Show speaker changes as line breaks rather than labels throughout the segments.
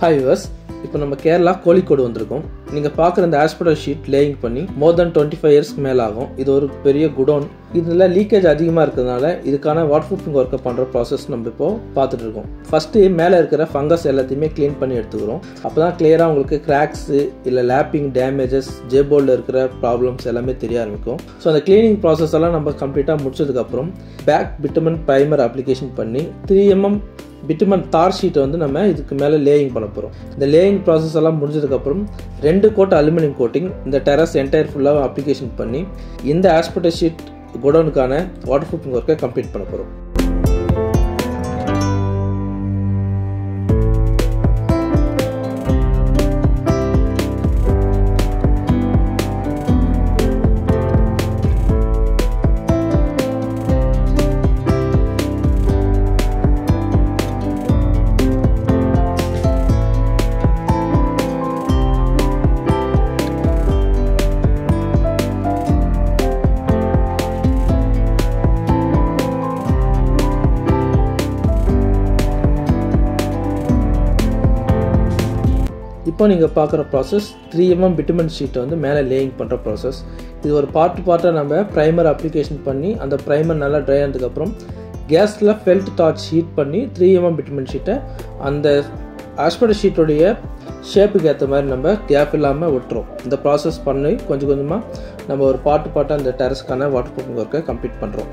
Hi viewers, இப்போ நம்ம கேரளா கோழிக்கோடு வந்திருக்கோம். நீங்கள் பார்க்குற இந்த ஆஸ்பெட்டாஸ் ஷீட் லேயிங் பண்ணி மோர் தென் 25 இயர்ஸ்க்கு மேலே ஆகும். இது ஒரு பெரிய குடோன். இதில் லீக்கேஜ் அதிகமாக இருக்கிறதுனால இதுக்கான வாட்டர் ப்ரூஃபிங் ஒர்க்கை பண்ணுற ப்ராசஸ் நம்ம இப்போ பார்த்துட்டு இருக்கோம். ஃபஸ்ட்டு மேலே இருக்கிற ஃபங்கஸ் எல்லாத்தையுமே க்ளீன் பண்ணி எடுத்துக்கிறோம். அப்போ தான் கிளியராக உங்களுக்கு கிராக்ஸு இல்லை லேப்பிங் டேமேஜஸ் ஜேபோர்டில் இருக்கிற ப்ராப்ளம்ஸ் எல்லாமே தெரிய ஆரம்பிக்கும். ஸோ அந்த க்ளீனிங் ப்ராசஸ் எல்லாம் நம்ம கம்ப்ளீட்டாக முடிச்சதுக்கப்புறம் பேக் பிட்டுமன் ப்ரைமர் அப்ளிகேஷன் பண்ணி 3 mm பிட்டுமன் தார் ஷீட்டை வந்து நம்ம இதுக்கு மேலே லேயிங் பண்ண போகிறோம். இந்த லேயிங் ப்ராசஸ் எல்லாம் முடிஞ்சதுக்கப்புறம் 2 கோட் அலுமினியம் கோட்டிங் இந்த டெரஸ் என்டையர் ஃபுல்லாக அப்ளிகேஷன் பண்ணி இந்த ஆஸ்பெட்டாஸ் ஷீட் குடோனுக்கான வாட்டர் ப்ரூஃபிங் ஒர்க்கை கம்ப்ளீட் பண்ண போகிறோம். இப்போ நீங்கள் பார்க்குற ப்ராசஸ் 3 mm பிட்டுமன் ஷீட்டை வந்து மேலே லேயிங் பண்ணுற ப்ராசஸ். இது ஒரு பார்ட்டாக நம்ம ப்ரைமர் அப்ளிகேஷன் பண்ணி அந்த ப்ரைமர் நல்லா ட்ரை ஆனதுக்கப்புறம் கேஸில் ஃபெல்ட் டார்ச் ஹீட் பண்ணி 3 mm பிட்டுமன் ஷீட்டை அந்த ஆஸ்பெட்டாஸ் ஷீட்டோடைய ஷேப்புக்கு ஏற்ற மாதிரி நம்ம கேப் இல்லாமல் விட்டுறோம். இந்த ப்ராசஸ் பண்ணி கொஞ்சம் கொஞ்சமாக நம்ம ஒரு பார்ட்டாக அந்த டெரஸ்க்கான வாட்டர் ப்ரூஃபிங் ஒர்க்கை கம்ப்ளீட் பண்ணுறோம்.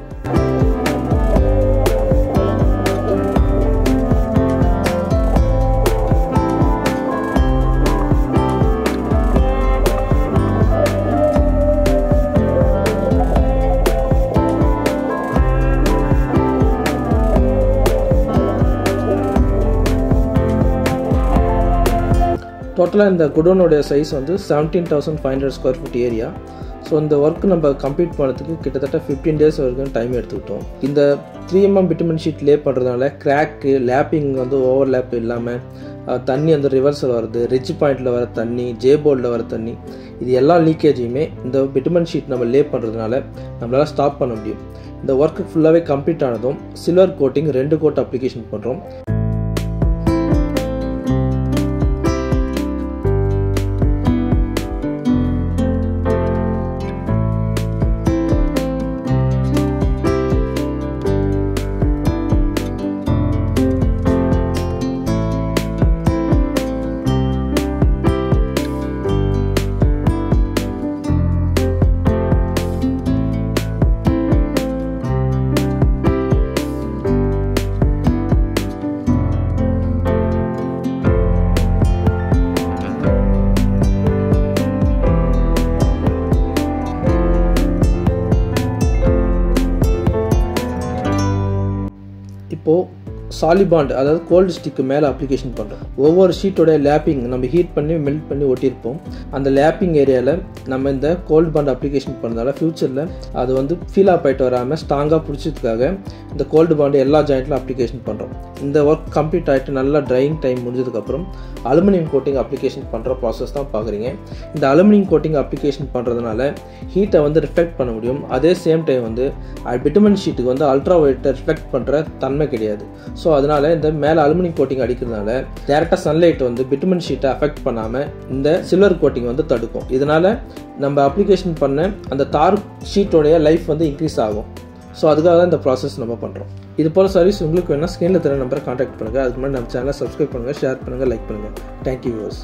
டோட்டலாக இந்த குடோனுடைய சைஸ் வந்து 17,500 ஸ்கொயர் ஃபீட் ஏரியா. ஸோ இந்த ஒர்க் நம்ம கம்ப்ளீட் பண்ணுறதுக்கு கிட்டத்தட்ட 15 days வரைக்கும் டைம் எடுத்துக்கிட்டோம். இந்த 3 mm பிட்டுமன் ஷீட் லே பண்ணுறதுனால கிராக்கு லேப்பிங் வந்து ஓவர் லேப் இல்லாமல் தண்ணி அந்த ரிவர்ஸில் வருது, ரிட்ஜ் பாயிண்டில் வர தண்ணி, ஜேபோர்டில் வர தண்ணி, இது எல்லா லீக்கேஜையுமே இந்த பிட்டுமன் ஷீட் நம்ம லே பண்ணுறதுனால நம்மளால் ஸ்டாப் பண்ண முடியும். இந்த ஒர்க்கு ஃபுல்லாகவே கம்ப்ளீட் ஆனதும் சில்வர் கோட்டிங் 2 கோட் அப்ளிகேஷன் பண்ணுறோம். இப்போது சாலிபாண்ட் அதாவது கோல்டு ஸ்டிக்கு மேலே அப்ளிகேஷன் பண்ணுறோம். ஒவ்வொரு ஷீட்டோடைய லேப்பிங் நம்ம ஹீட் பண்ணி மெல்ட் பண்ணி ஒட்டியிருப்போம். அந்த லேப்பிங் ஏரியாவில் நம்ம இந்த கோல்டு பாண்ட் அப்ளிகேஷன் பண்ணதால ஃப்யூச்சரில் அது வந்து ஃபீல் ஆஃப் ஆகிட்டு வராமல் ஸ்ட்ராங்காக பிடிச்சதுக்காக இந்த கோல்டு பாண்டு எல்லா ஜாயிண்ட்டில் அப்ளிகேஷன் பண்ணுறோம். இந்த ஒர்க் கம்ப்ளீட் ஆகிட்டு நல்லா ட்ரையிங் டைம் முடிஞ்சதுக்கப்புறம் அலுமினியம் கோட்டிங் அப்ளிகேஷன் பண்ணுற ப்ராசஸ் தான் பார்க்குறீங்க. இந்த அலுமினியம் கோட்டிங் அப்ளிகேஷன் பண்ணுறதுனால ஹீட்டை வந்து ரிஃப்ளெக்ட் பண்ண முடியும். அதே சேம் டைம் வந்து பிட்டுமன் ஷீட்டுக்கு வந்து அல்ட்ரா வயலட்டை ரிஃப்ளெக்ட் பண்ணுற தன்மை கிடையாது. ஸோ அதனால இந்த மேலே அலுமினியம் கோட்டிங் அடிக்கிறதுனால டேரெக்டாக சன்லைட் வந்து பிட்டுமன் ஷீட்டை அஃபெக்ட் பண்ணாமல் இந்த சில்வர் கோட்டிங் வந்து தடுக்கும். இதனால நம்ம அப்ளிகேஷன் பண்ண அந்த தார் ஷீட்டோடைய லைஃப் வந்து இன்க்ரீஸ் ஆகும். ஸோ அதுக்காக தான் இந்த ப்ராசஸ் நம்ம பண்ணுறோம். இது போல் சர்வீஸ் உங்களுக்கு வேணால் ஸ்க்ரீனில் தர நம்பரை கான்டாக்ட் பண்ணுங்கள். அதுக்கு முன்னாடி நம்ம சேனலை சப்ஸ்கிரைப் பண்ணுங்கள், ஷேர் பண்ணுங்கள், லைக் பண்ணுங்கள். Thank you viewers.